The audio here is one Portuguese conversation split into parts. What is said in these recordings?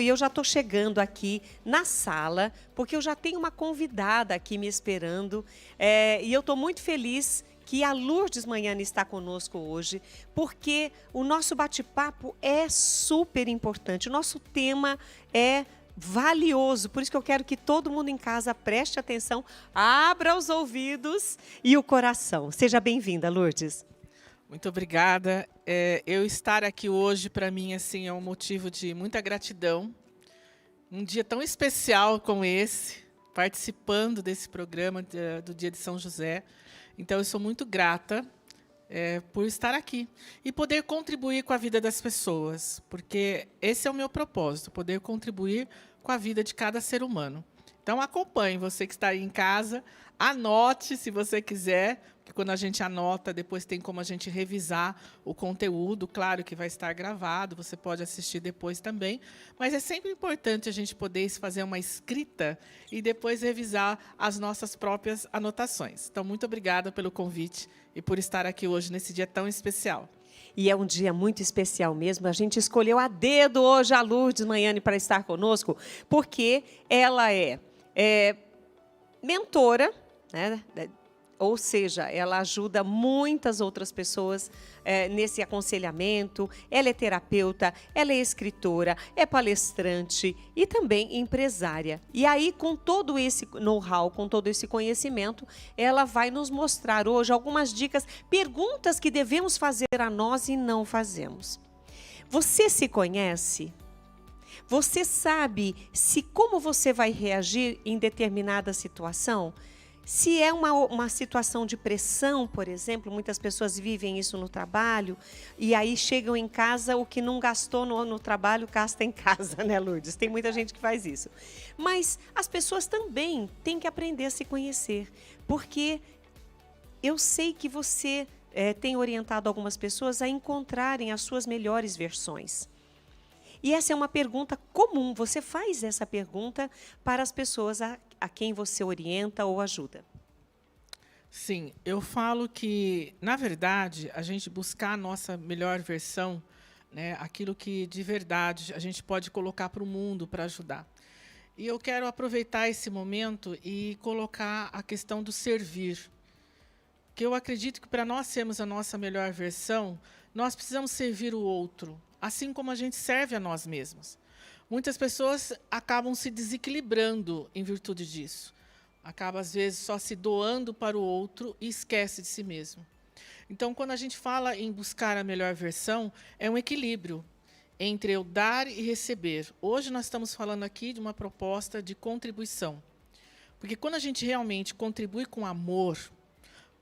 E eu já estou chegando aqui na sala, porque eu já tenho uma convidada aqui me esperando. E eu estou muito feliz que a Lourdes Manhani está conosco hoje, porque o nosso bate-papo é super importante. O nosso tema é valioso, por isso que eu quero que todo mundo em casa preste atenção, abra os ouvidos e o coração. Seja bem-vinda, Lourdes. Muito obrigada. Eu estar aqui hoje, para mim, assim, é um motivo de muita gratidão. Um dia tão especial como esse, participando desse programa do Dia de São José. Então, eu sou muito grata por estar aqui e poder contribuir com a vida das pessoas, porque esse é o meu propósito, poder contribuir com a vida de cada ser humano. Então, acompanhe, você que está aí em casa, anote se você quiser, porque quando a gente anota, depois tem como a gente revisar o conteúdo, claro que vai estar gravado, você pode assistir depois também, mas é sempre importante a gente poder fazer uma escrita e depois revisar as nossas próprias anotações. Então, muito obrigada pelo convite e por estar aqui hoje, nesse dia tão especial. E é um dia muito especial mesmo. A gente escolheu a dedo hoje a Lourdes Manhani para estar conosco, porque ela é mentora, né? Ou seja, ela ajuda muitas outras pessoas nesse aconselhamento. Ela é terapeuta, ela é escritora, é palestrante e também empresária. E aí, com todo esse know-how, com todo esse conhecimento, ela vai nos mostrar hoje algumas dicas, perguntas que devemos fazer a nós e não fazemos. Você se conhece? Você sabe como você vai reagir em determinada situação? Se é uma situação de pressão, por exemplo, muitas pessoas vivem isso no trabalho, e aí chegam em casa, o que não gastou no trabalho, gasta em casa, né, Lourdes? Tem muita gente que faz isso. Mas as pessoas também têm que aprender a se conhecer, porque eu sei que você tem orientado algumas pessoas a encontrarem as suas melhores versões. E essa é uma pergunta comum. Você faz essa pergunta para as pessoas a quem você orienta ou ajuda. Sim, eu falo que, na verdade, a gente buscar a nossa melhor versão, né, aquilo que, de verdade, a gente pode colocar para o mundo para ajudar. E eu quero aproveitar esse momento e colocar a questão do servir. Que eu acredito que, para nós sermos a nossa melhor versão, nós precisamos servir o outro, assim como a gente serve a nós mesmos. Muitas pessoas acabam se desequilibrando em virtude disso. Acaba, às vezes, só se doando para o outro e esquece de si mesmo. Então, quando a gente fala em buscar a melhor versão, é um equilíbrio entre eu dar e receber. Hoje nós estamos falando aqui de uma proposta de contribuição. Porque quando a gente realmente contribui com amor,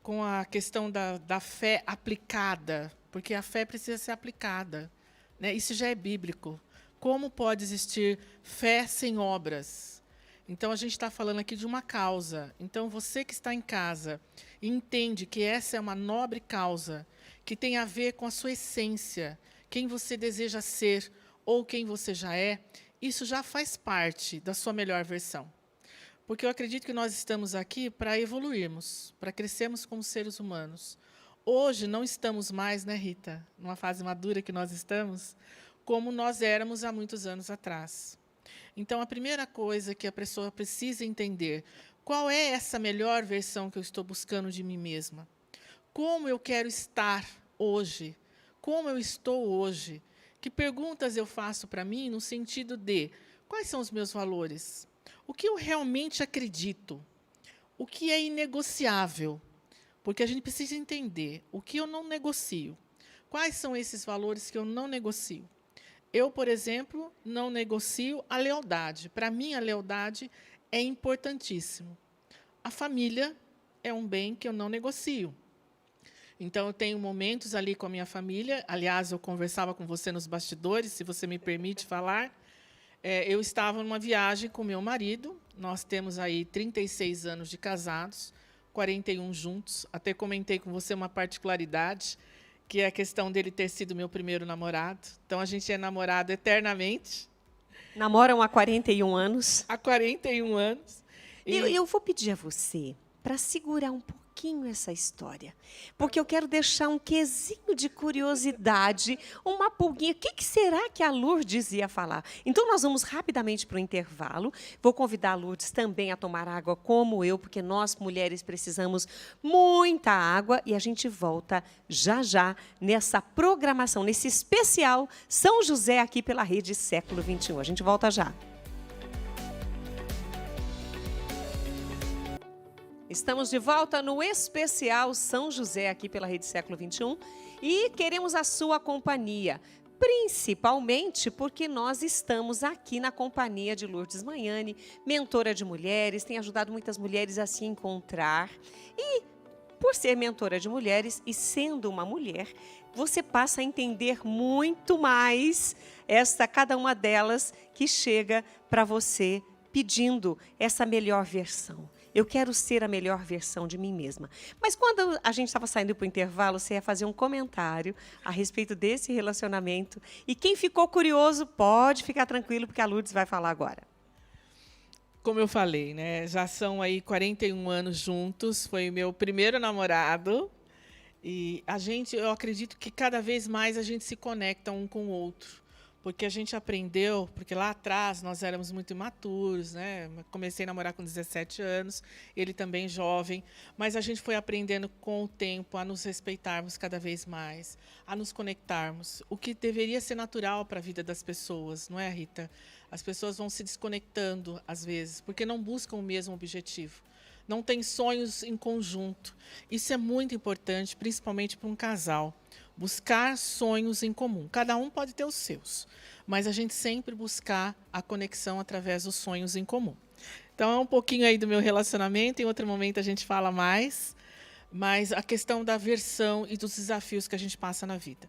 com a questão da fé aplicada, porque a fé precisa ser aplicada, né? Isso já é bíblico. Como pode existir fé sem obras? Então, a gente está falando aqui de uma causa. Então, você que está em casa e entende que essa é uma nobre causa, que tem a ver com a sua essência, quem você deseja ser ou quem você já é, isso já faz parte da sua melhor versão. Porque eu acredito que nós estamos aqui para evoluirmos, para crescermos como seres humanos. Hoje não estamos mais, né, Rita, numa fase madura que nós estamos, como nós éramos há muitos anos atrás. Então, a primeira coisa que a pessoa precisa entender, qual é essa melhor versão que eu estou buscando de mim mesma? Como eu quero estar hoje? Como eu estou hoje? Que perguntas eu faço para mim no sentido de, quais são os meus valores? O que eu realmente acredito? O que é inegociável? Porque a gente precisa entender o que eu não negocio. Quais são esses valores que eu não negocio? Eu, por exemplo, não negocio a lealdade. Para mim, a lealdade é importantíssimo. A família é um bem que eu não negocio. Então, eu tenho momentos ali com a minha família. Aliás, eu conversava com você nos bastidores, se você me permite falar. Eu estava numa viagem com meu marido. Nós temos aí 36 anos de casados, 41 juntos. Até comentei com você uma particularidade, que é a questão dele ter sido meu primeiro namorado. Então, a gente é namorado eternamente. Namoram há 41 anos. Há 41 anos. Eu vou pedir a você para segurar um pouquinho pouquinho essa história, porque eu quero deixar um quesinho de curiosidade, uma pulguinha. O que será que a Lourdes ia falar? Então, nós vamos rapidamente para o intervalo. Vou convidar a Lourdes também a tomar água como eu, porque nós, mulheres, precisamos muita água. E a gente volta já já nessa programação, nesse especial São José aqui pela Rede Século XXI. A gente volta já. Estamos de volta no especial São José aqui pela Rede Século XXI e queremos a sua companhia, principalmente porque nós estamos aqui na companhia de Lourdes Magnani, mentora de mulheres, tem ajudado muitas mulheres a se encontrar e, por ser mentora de mulheres e sendo uma mulher, você passa a entender muito mais cada uma delas que chega para você pedindo essa melhor versão. Eu quero ser a melhor versão de mim mesma. Mas quando a gente estava saindo para o intervalo, você ia fazer um comentário a respeito desse relacionamento. E quem ficou curioso pode ficar tranquilo, porque a Lourdes vai falar agora. Como eu falei, né? Já são aí 41 anos juntos. Foi meu primeiro namorado. E eu acredito que cada vez mais a gente se conecta um com o outro. Porque a gente aprendeu, porque lá atrás nós éramos muito imaturos, né? Comecei a namorar com 17 anos, ele também jovem, mas a gente foi aprendendo com o tempo a nos respeitarmos cada vez mais, a nos conectarmos, o que deveria ser natural para a vida das pessoas, não é, Rita? As pessoas vão se desconectando às vezes, porque não buscam o mesmo objetivo. Não têm sonhos em conjunto. Isso é muito importante, principalmente para um casal. Buscar sonhos em comum. Cada um pode ter os seus, mas a gente sempre buscar a conexão através dos sonhos em comum. Então, é um pouquinho aí do meu relacionamento. Em outro momento a gente fala mais, mas a questão da aversão e dos desafios que a gente passa na vida.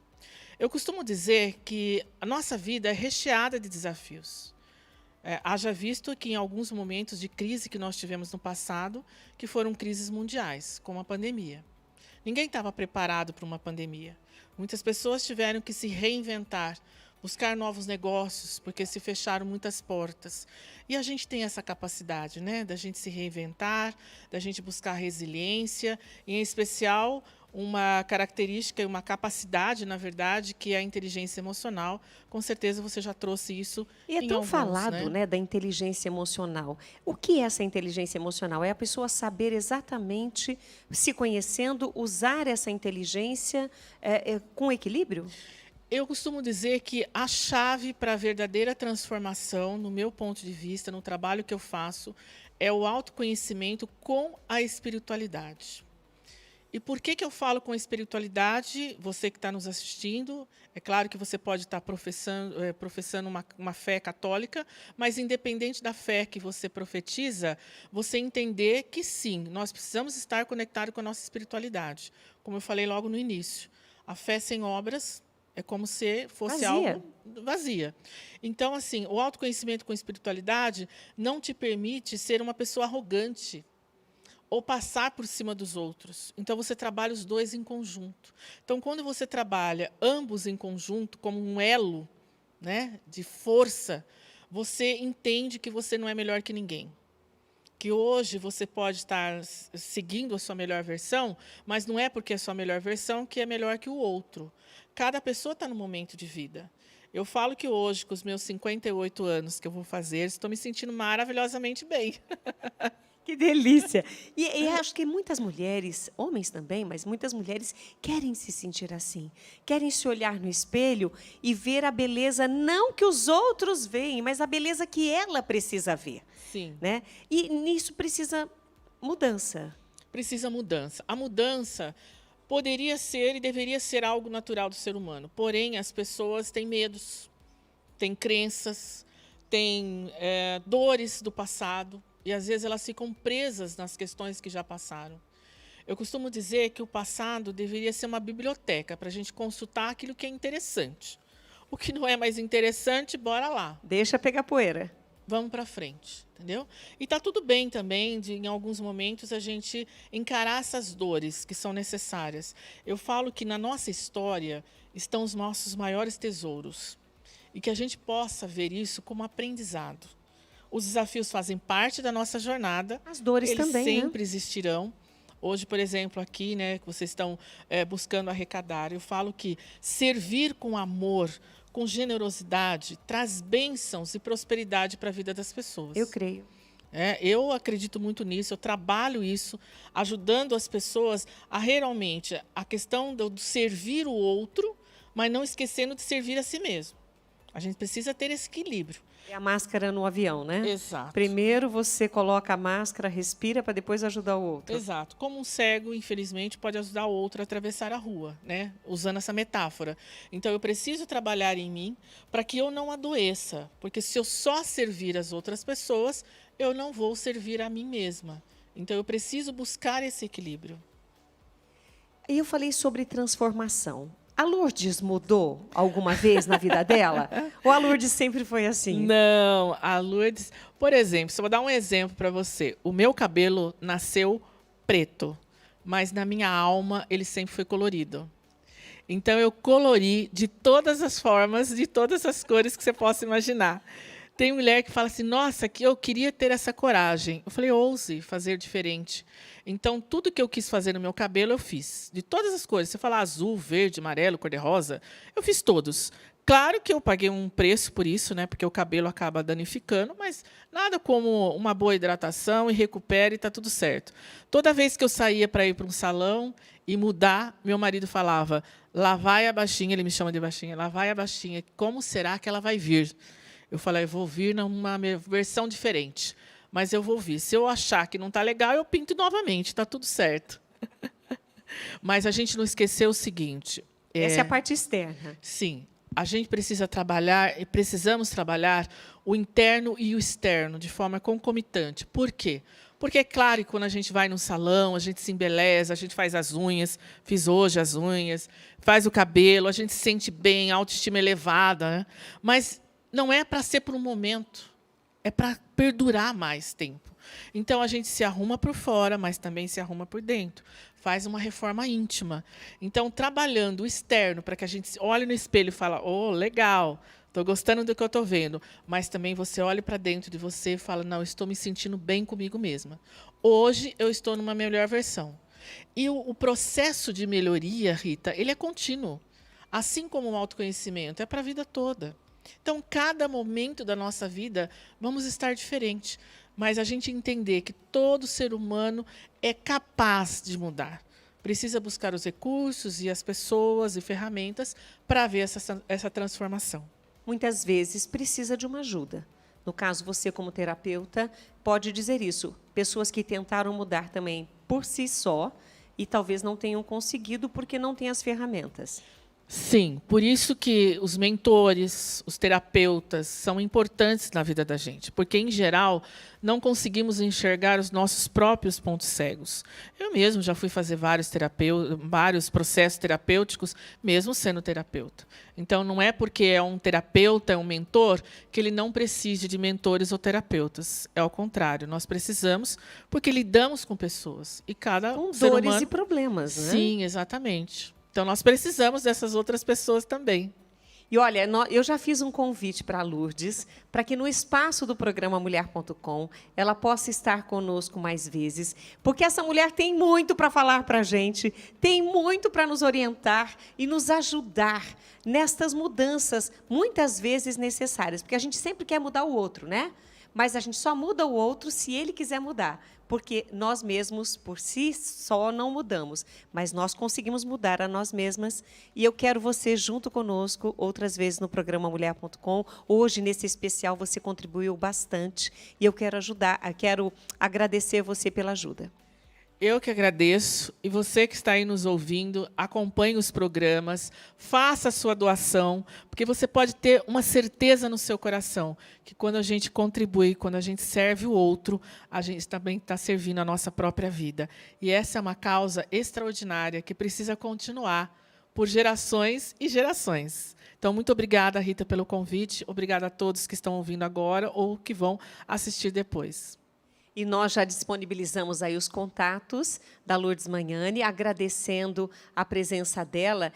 Eu costumo dizer que a nossa vida é recheada de desafios. Haja visto que em alguns momentos de crise que nós tivemos no passado, que foram crises mundiais, como a pandemia. Ninguém estava preparado para uma pandemia. Muitas pessoas tiveram que se reinventar, buscar novos negócios, porque se fecharam muitas portas. E a gente tem essa capacidade, né, da gente se reinventar, da gente buscar resiliência, e, em especial, uma característica e uma capacidade, na verdade, que é a inteligência emocional. Com certeza você já trouxe isso em alguns, E é tão falado, né, da inteligência emocional. O que é essa inteligência emocional? É a pessoa saber exatamente, se conhecendo, usar essa inteligência com equilíbrio? Eu costumo dizer que a chave para a verdadeira transformação, no meu ponto de vista, no trabalho que eu faço, é o autoconhecimento com a espiritualidade. E por que eu falo com espiritualidade? Você que está nos assistindo, é claro que você pode estar professando uma fé católica, mas independente da fé que você profetiza, você entender que sim, nós precisamos estar conectados com a nossa espiritualidade. Como eu falei logo no início, a fé sem obras é como se fosse algo vazia. Então, assim, o autoconhecimento com espiritualidade não te permite ser uma pessoa arrogante, ou passar por cima dos outros. Então, você trabalha os dois em conjunto. Então, quando você trabalha ambos em conjunto, como um elo, né, de força, você entende que você não é melhor que ninguém. Que hoje você pode estar seguindo a sua melhor versão, mas não é porque é a sua melhor versão que é melhor que o outro. Cada pessoa está no momento de vida. Eu falo que hoje, com os meus 58 anos que eu vou fazer, estou me sentindo maravilhosamente bem. Que delícia! E acho que muitas mulheres, homens também, mas muitas mulheres querem se sentir assim. Querem se olhar no espelho e ver a beleza, não que os outros veem, mas a beleza que ela precisa ver. Sim. Né? E nisso precisa mudança. Precisa mudança. A mudança poderia ser e deveria ser algo natural do ser humano. Porém, as pessoas têm medos, têm crenças, têm dores do passado. E, às vezes, elas ficam presas nas questões que já passaram. Eu costumo dizer que o passado deveria ser uma biblioteca para a gente consultar aquilo que é interessante. O que não é mais interessante, bora lá. Deixa pegar poeira. Vamos para frente, entendeu? E está tudo bem também, em alguns momentos, a gente encarar essas dores que são necessárias. Eu falo que na nossa história estão os nossos maiores tesouros. E que a gente possa ver isso como aprendizado. Os desafios fazem parte da nossa jornada. As dores eles também, sempre existirão, Hoje, por exemplo, aqui, né, que vocês estão buscando arrecadar, eu falo que servir com amor, com generosidade, traz bênçãos e prosperidade para a vida das pessoas. Eu creio. Eu acredito muito nisso, eu trabalho isso, ajudando as pessoas a realmente a questão do servir o outro, mas não esquecendo de servir a si mesmo. A gente precisa ter esse equilíbrio. É a máscara no avião, né? Exato. Primeiro você coloca a máscara, respira para depois ajudar o outro. Exato. Como um cego, infelizmente, pode ajudar o outro a atravessar a rua, né? Usando essa metáfora. Então, eu preciso trabalhar em mim para que eu não adoeça. Porque se eu só servir as outras pessoas, eu não vou servir a mim mesma. Então, eu preciso buscar esse equilíbrio. E eu falei sobre transformação. A Lourdes mudou alguma vez na vida dela? Ou a Lourdes sempre foi assim? Não, a Lourdes... Por exemplo, se eu vou dar um exemplo para você. O meu cabelo nasceu preto, mas na minha alma ele sempre foi colorido. Então, eu colori de todas as formas, de todas as cores que você possa imaginar. Tem mulher que fala assim, nossa, que eu queria ter essa coragem. Eu falei, ouse fazer diferente. Então, tudo que eu quis fazer no meu cabelo, eu fiz. De todas as cores. Você fala azul, verde, amarelo, cor-de-rosa, eu fiz todos. Claro que eu paguei um preço por isso, né? Porque o cabelo acaba danificando, mas nada como uma boa hidratação e recupera e está tudo certo. Toda vez que eu saía para ir para um salão e mudar, meu marido falava, lá vai a baixinha, ele me chama de baixinha, lá vai a baixinha, como será que ela vai vir? Eu falei, eu vou vir numa versão diferente, mas eu vou vir. Se eu achar que não está legal, eu pinto novamente, está tudo certo. Mas a gente não esqueceu o seguinte... Essa é a parte externa. Sim, a gente precisa trabalhar, e precisamos trabalhar o interno e o externo de forma concomitante. Por quê? Porque é claro que quando a gente vai num salão, a gente se embeleza, a gente faz as unhas, fiz hoje as unhas, faz o cabelo, a gente se sente bem, a autoestima elevada, né? Mas não é para ser por um momento, é para perdurar mais tempo. Então, a gente se arruma por fora, mas também se arruma por dentro. Faz uma reforma íntima. Então, trabalhando o externo, para que a gente olhe no espelho e fale, oh, legal, estou gostando do que eu estou vendo. Mas também você olhe para dentro de você e fala, não, estou me sentindo bem comigo mesma. Hoje, eu estou numa melhor versão. E o processo de melhoria, Rita, ele é contínuo. Assim como o autoconhecimento, é para a vida toda. Então, cada momento da nossa vida, vamos estar diferente. Mas a gente entender que todo ser humano é capaz de mudar. Precisa buscar os recursos e as pessoas e ferramentas para ver essa transformação. Muitas vezes precisa de uma ajuda. No caso, você como terapeuta pode dizer isso. Pessoas que tentaram mudar também por si só e talvez não tenham conseguido porque não têm as ferramentas. Sim, por isso que os mentores, os terapeutas são importantes na vida da gente, porque, em geral, não conseguimos enxergar os nossos próprios pontos cegos. Eu mesmo já fui fazer vários processos terapêuticos, mesmo sendo terapeuta. Então, não é porque é um terapeuta, é um mentor, que ele não precise de mentores ou terapeutas. É ao contrário, nós precisamos, porque lidamos com pessoas. E cada com ser dores humano... e problemas, né? Sim, exatamente. Então, nós precisamos dessas outras pessoas também. E, olha, eu já fiz um convite para a Lourdes, para que no espaço do programa Mulher.com ela possa estar conosco mais vezes, porque essa mulher tem muito para falar para a gente, tem muito para nos orientar e nos ajudar nestas mudanças, muitas vezes necessárias, porque a gente sempre quer mudar o outro, né? Mas a gente só muda o outro se ele quiser mudar, porque nós mesmos, por si só, não mudamos, mas nós conseguimos mudar a nós mesmas. E eu quero você junto conosco, outras vezes no programa Mulher.com. Hoje, nesse especial, você contribuiu bastante e eu quero quero agradecer você pela ajuda. Eu que agradeço. E você que está aí nos ouvindo, acompanhe os programas, faça a sua doação, porque você pode ter uma certeza no seu coração que quando a gente contribui, quando a gente serve o outro, a gente também está servindo a nossa própria vida. E essa é uma causa extraordinária que precisa continuar por gerações e gerações. Então, muito obrigada, Rita, pelo convite. Obrigada a todos que estão ouvindo agora ou que vão assistir depois. E nós já disponibilizamos aí os contatos da Lourdes Magnani, agradecendo a presença dela.